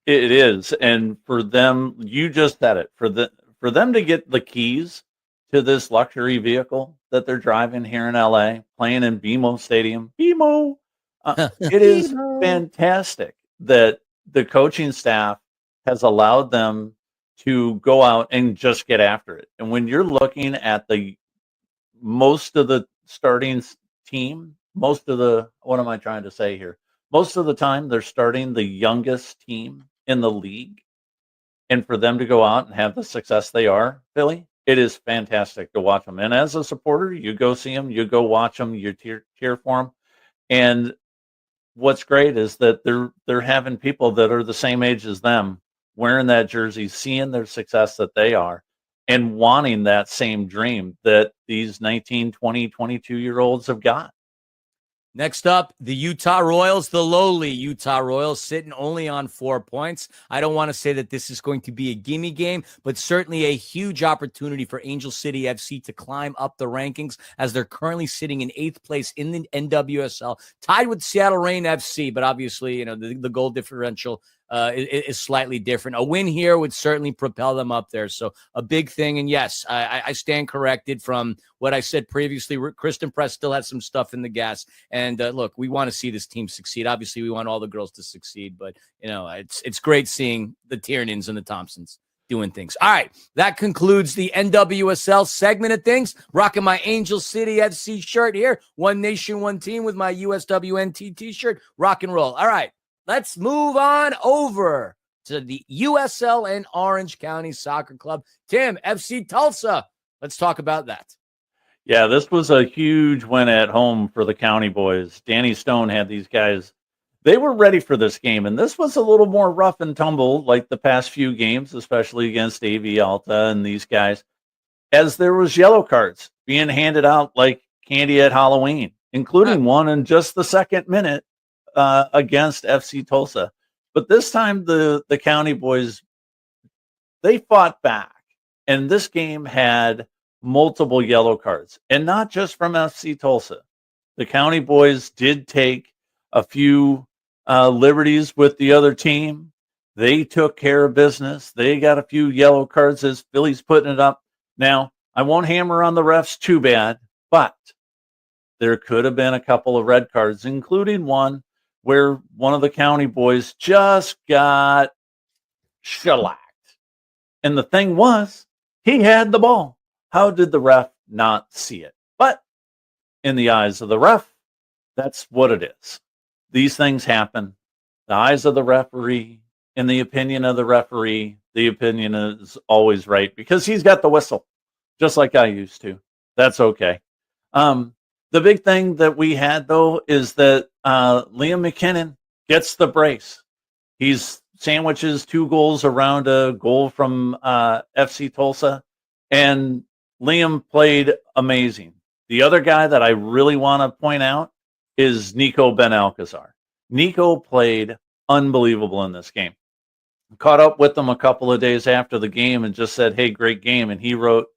It is. And for them, you just said it, for them to get the keys to this luxury vehicle that they're driving here in LA, playing in BMO Stadium. BMO. It is fantastic that the coaching staff has allowed them to go out and just get after it. And when you're looking at most of the starting team, most of the time they're starting the youngest team in the league. And for them to go out and have the success they are, Philly, it is fantastic to watch them. And as a supporter, you go see them, you go watch them, you cheer for them. And what's great is that they're having people that are the same age as them wearing that jersey, seeing their success that they are, and wanting that same dream that these 19, 20, 22-year-olds have got.
Next up, the Utah Royals, the lowly Utah Royals, sitting only on 4 points. I don't want to say that this is going to be a gimme game, but certainly a huge opportunity for Angel City FC to climb up the rankings as they're currently sitting in 8th place in the NWSL, tied with Seattle Reign FC. But obviously, the goal differential is slightly different. A win here would certainly propel them up there. So a big thing. And yes, I stand corrected from what I said previously. Kristen Press still has some stuff in the gas. And look, we want to see this team succeed. Obviously, we want all the girls to succeed. But, it's great seeing the Tiernans and the Thompsons doing things. All right, that concludes the NWSL segment of things. Rocking my Angel City FC shirt here. One nation, one team with my USWNT t-shirt. Rock and roll. All right. Let's move on over to the USL and Orange County Soccer Club. Tim, FC Tulsa. Let's talk about that.
Yeah, this was a huge win at home for the County boys. Danny Stone had these guys. They were ready for this game, and this was a little more rough and tumble like the past few games, especially against AV Alta and these guys, as there was yellow cards being handed out like candy at Halloween, including one in just the second minute against FC Tulsa. But this time the County boys, they fought back, and this game had multiple yellow cards, and not just from FC Tulsa. The County boys did take a few liberties with the other team. They took care of business. They got a few yellow cards as Philly's putting it up. Now, I won't hammer on the refs too bad, but there could have been a couple of red cards, including one where one of the County boys just got shellacked. And the thing was, he had the ball. How did the ref not see it? But in the eyes of the ref, that's what it is. These things happen. The eyes of the referee, in the opinion of the referee, the opinion is always right because he's got the whistle, just like I used to. That's okay. The big thing that we had, though, is that Liam McKinnon gets the brace. He's sandwiches 2 goals around a goal from FC Tulsa, and Liam played amazing. The other guy that I really want to point out is Nico Ben-Alcazar. Nico played unbelievable in this game. Caught up with him a couple of days after the game and just said, hey, great game. And he wrote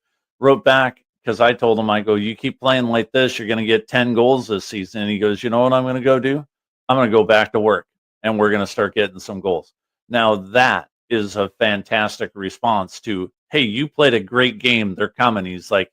back, because I told him, I go, you keep playing like this, you're going to get 10 goals this season. And he goes, you know what I'm going to go do? I'm going to go back to work, and we're going to start getting some goals. Now, that is a fantastic response to, hey, you played a great game. They're coming. He's like,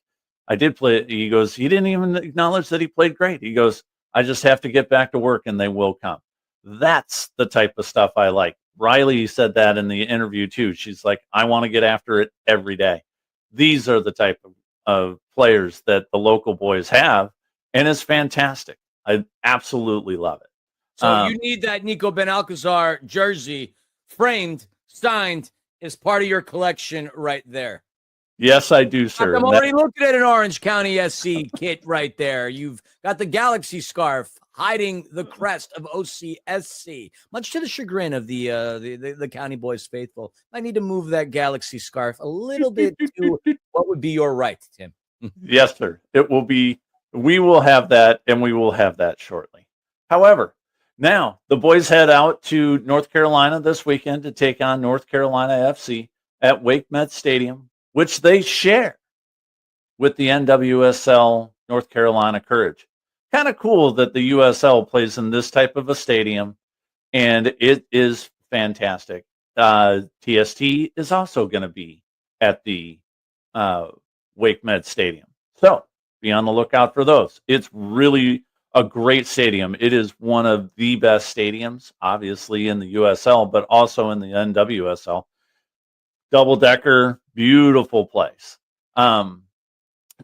I did play it. He goes, he didn't even acknowledge that he played great. He goes, I just have to get back to work, and they will come. That's the type of stuff I like. Riley said that in the interview, too. She's like, I want to get after it every day. These are the type of players that the local boys have, and it's fantastic. I absolutely love it.
So you need that Nico Ben-Alcazar jersey framed, signed, as part of your collection right there.
Yes, I do, sir.
I'm already looking at an Orange County SC kit right there. You've got the Galaxy scarf hiding the crest of OCSC, much to the chagrin of the County Boys faithful. I need to move that Galaxy scarf a little bit to what would be your right, Tim.
Yes, sir. It will be. We will have that, and we will have that shortly. However, Now, the boys head out to North Carolina this weekend to take on North Carolina FC at Wake Met Stadium, which they share with the NWSL North Carolina Courage. Kind of cool that the USL plays in this type of a stadium, and it is fantastic. TST is also going to be at the Wake Med Stadium. So be on the lookout for those. It's really a great stadium. It is one of the best stadiums, obviously, in the USL, but also in the NWSL. Double-decker, beautiful place.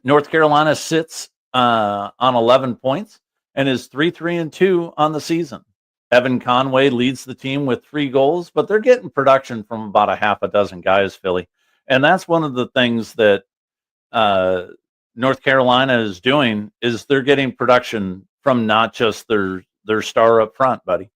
North Carolina sits on 11 points and is 3-3-2 on the season. Evan Conway leads the team with 3 goals, but they're getting production from about a half a dozen guys, Philly. And that's one of the things that North Carolina is doing, is they're getting production from not just their star up front, buddy.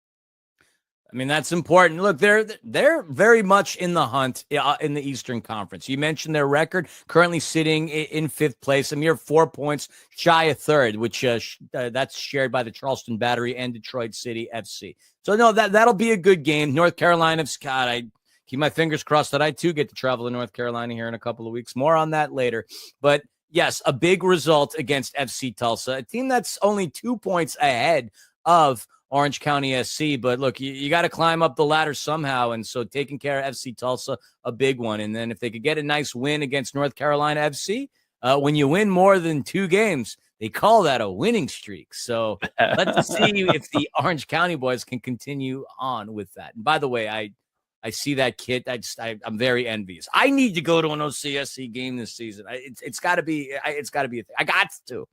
I mean, that's important. Look, they're very much in the hunt in the Eastern Conference. You mentioned their record, currently sitting in 5th place, a mere 4 points shy of 3rd, which that's shared by the Charleston Battery and Detroit City FC. So, no, that'll be a good game. North Carolina, Scott, I keep my fingers crossed that I, too, get to travel to North Carolina here in a couple of weeks. More on that later. But, yes, a big result against FC Tulsa, a team that's only 2 points ahead of Orange County SC, but look, you got to climb up the ladder somehow, and so taking care of FC Tulsa, a big one. And then if they could get a nice win against North Carolina FC, when you win more than 2 games, they call that a winning streak. So let's see if the Orange County boys can continue on with that. And by the way, I see that kid. I'm very envious. I need to go to an OCSC game this season. It's got to be a thing. I got to.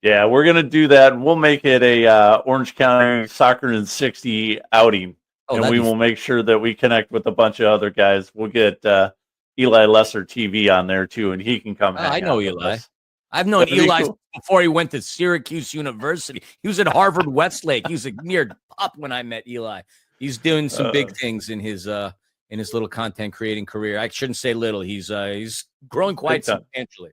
Yeah, we're going to do that. We'll make it a Orange County Soccer and 60 outing, and we will make sure that we connect with a bunch of other guys. We'll get Eli Lesser TV on there, too, and he can come.
I know Eli. I've known Eli before he went to Syracuse University. He was at Harvard Westlake. He was a mere pup when I met Eli. He's doing some big things in his little content creating career. I shouldn't say little. He's growing quite substantially.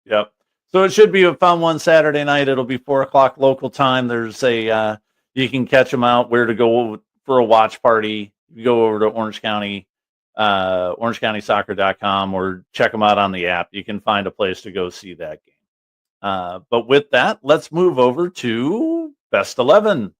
Yep. So it should be a fun one Saturday night. It'll be 4:00 local time. There's you can catch them out where to go for a watch party. You go over to Orange County, OrangeCountySoccer.com, or check them out on the app. You can find a place to go see that game. But with that, let's move over to Best 11.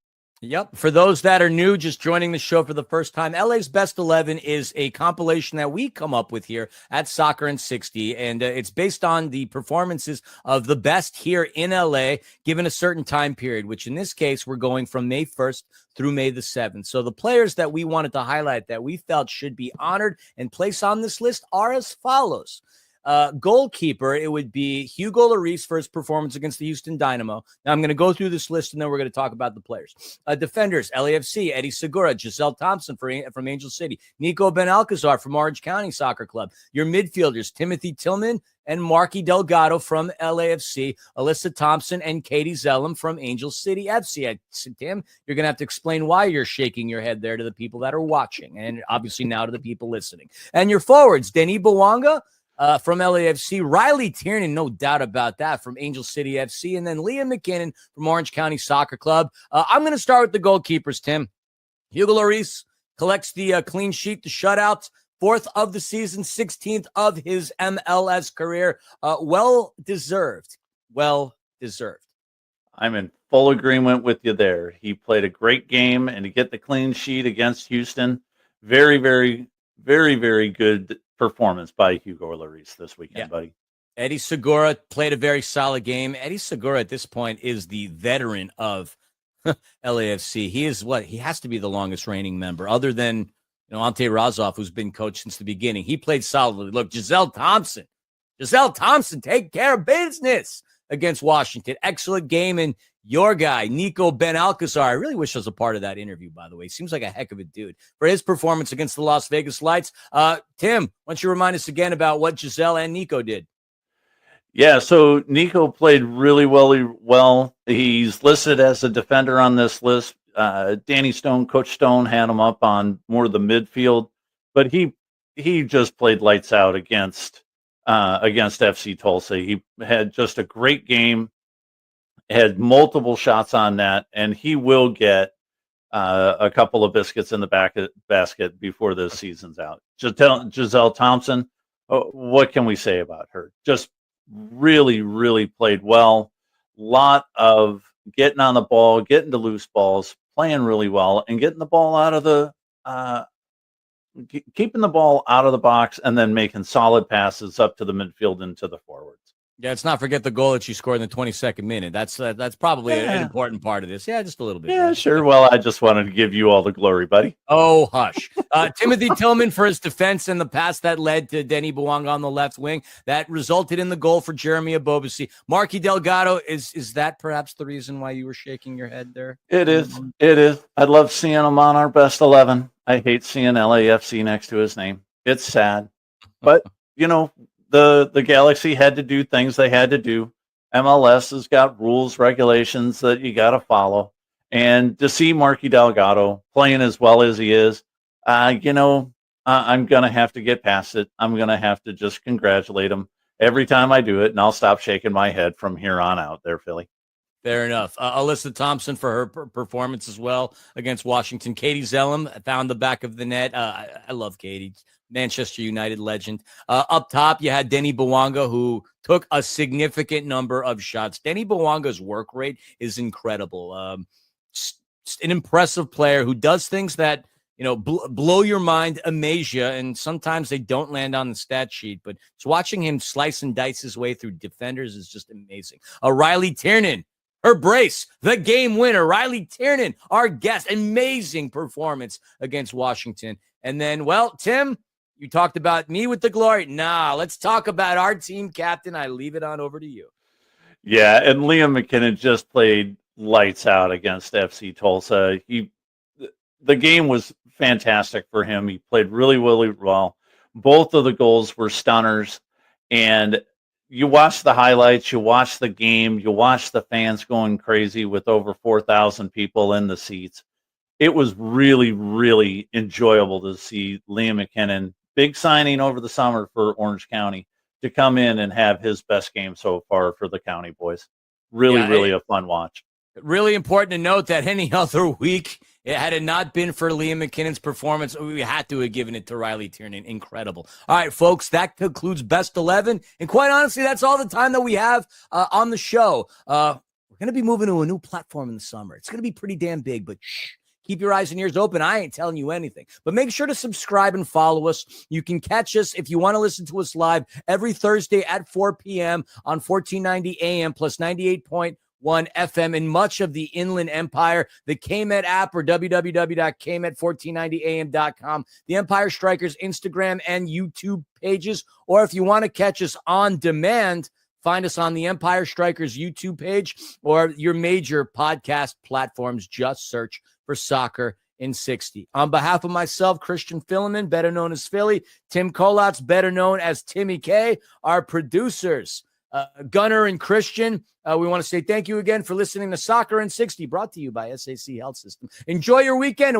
Yep. For those that are new, just joining the show for the first time, LA's Best 11 is a compilation that we come up with here at Soccer and 60, and it's based on the performances of the best here in LA, given a certain time period, which in this case, we're going from May 1st through May the 7th. So the players that we wanted to highlight that we felt should be honored and placed on this list are as follows. Goalkeeper, it would be Hugo Lloris for his performance against the Houston Dynamo. Now, I'm going to go through this list, and then we're going to talk about the players. Defenders, LAFC, Eddie Segura, Giselle Thompson from Angel City, Nico Benalcazar from Orange County Soccer Club. Your midfielders, Timothy Tillman and Marky Delgado from LAFC, Alyssa Thompson and Katie Zellum from Angel City FC. Tim, you're going to have to explain why you're shaking your head there to the people that are watching, and obviously now to the people listening. And your forwards, Denis Bawanga, from LAFC, Riley Tiernan, no doubt about that, from Angel City FC, and then Liam McKinnon from Orange County Soccer Club. I'm going to start with the goalkeepers, Tim. Hugo Lloris collects the clean sheet, the shutout, 4th of the season, 16th of his MLS career. Well-deserved. Well-deserved.
I'm in full agreement with you there. He played a great game, and to get the clean sheet against Houston, very, very, very, very good performance by Hugo Lloris this weekend, buddy.
Eddie Segura played a very solid game. Eddie Segura at this point is the veteran of LAFC. He is he has to be the longest reigning member, other than Ante Razov, who's been coached since the beginning. He played solidly. Look, Giselle Thompson, take care of business against Washington. Excellent game. And your guy, Nico Benalcazar, I really wish I was a part of that interview, by the way. Seems like a heck of a dude for his performance against the Las Vegas Lights. Tim, why don't you remind us again about what Giselle and Nico did?
Yeah, so Nico played really well. He's listed as a defender on this list. Danny Stone, Coach Stone, had him up on more of the midfield, but he just played lights out against FC Tulsa. He had just a great game, had multiple shots on net, and he will get a couple of biscuits in the basket before this season's out. Giselle Thompson, what can we say about her? Just really, really played well. Lot of getting on the ball, getting to loose balls, playing really well, and getting the ball out of the keeping the ball out of the box, and then making solid passes up to the midfield and to the forwards.
Yeah, let's not forget the goal that she scored in the 22nd minute. That's probably an important part of this. Yeah, just a little bit.
Yeah,
right?
sure. Well, I just wanted to give you all the glory, buddy.
Oh, hush. Timothy Tillman for his defense and the pass that led to Denny Bouanga on the left wing. That resulted in the goal for Jeremy Abobasi. Marky Delgado, is that perhaps the reason why you were shaking your head there?
It is. It is. I love seeing him on our best 11. I hate seeing LAFC next to his name. It's sad. But, the Galaxy had to do things they had to do. MLS has got rules, regulations that you got to follow. And to see Marky Delgado playing as well as he is, I'm going to have to get past it. I'm going to have to just congratulate him every time I do it, and I'll stop shaking my head from here on out there, Philly.
Fair enough. Alyssa Thompson for her performance as well against Washington. Katie Zellum found the back of the net. I love Katie. Manchester United legend. Up top, you had Denny Bouanga, who took a significant number of shots. Denny Bouanga's work rate is incredible. An impressive player who does things that, blow your mind, amaze you, and sometimes they don't land on the stat sheet. But just watching him slice and dice his way through defenders is just amazing. Riley Tiernan, her brace, the game winner. Riley Tiernan, our guest. Amazing performance against Washington. And then, Tim, you talked about me with the glory. Nah, let's talk about our team captain. I leave it on over to you.
Yeah, and Liam McKinnon just played lights out against FC Tulsa. The game was fantastic for him. He played really, really well. Both of the goals were stunners. And you watch the highlights, you watch the game, you watch the fans going crazy with over 4,000 people in the seats. It was really, really enjoyable to see Liam McKinnon, big signing over the summer for Orange County, to come in and have his best game so far for the County boys. Really a fun watch.
Really important to note that any other week, had it not been for Liam McKinnon's performance, we had to have given it to Riley Tiernan. Incredible. All right, folks, that concludes Best 11. And quite honestly, that's all the time that we have on the show. We're going to be moving to a new platform in the summer. It's going to be pretty damn big, but shh. Keep your eyes and ears open. I ain't telling you anything. But make sure to subscribe and follow us. You can catch us if you want to listen to us live every Thursday at 4 p.m. on 1490 AM plus 98.1 FM in much of the Inland Empire. The KMET app or www.kmet1490am.com. The Empire Strykers Instagram and YouTube pages. Or if you want to catch us on demand, find us on the Empire Strykers YouTube page or your major podcast platforms. Just search for Soccer in 60. On behalf of myself, Christian Filliman, better known as Philly, Tim Kolatz, better known as Timmy K, our producers, Gunnar and Christian, we want to say thank you again for listening to Soccer in 60, brought to you by SAC Health System. Enjoy your weekend, and we'll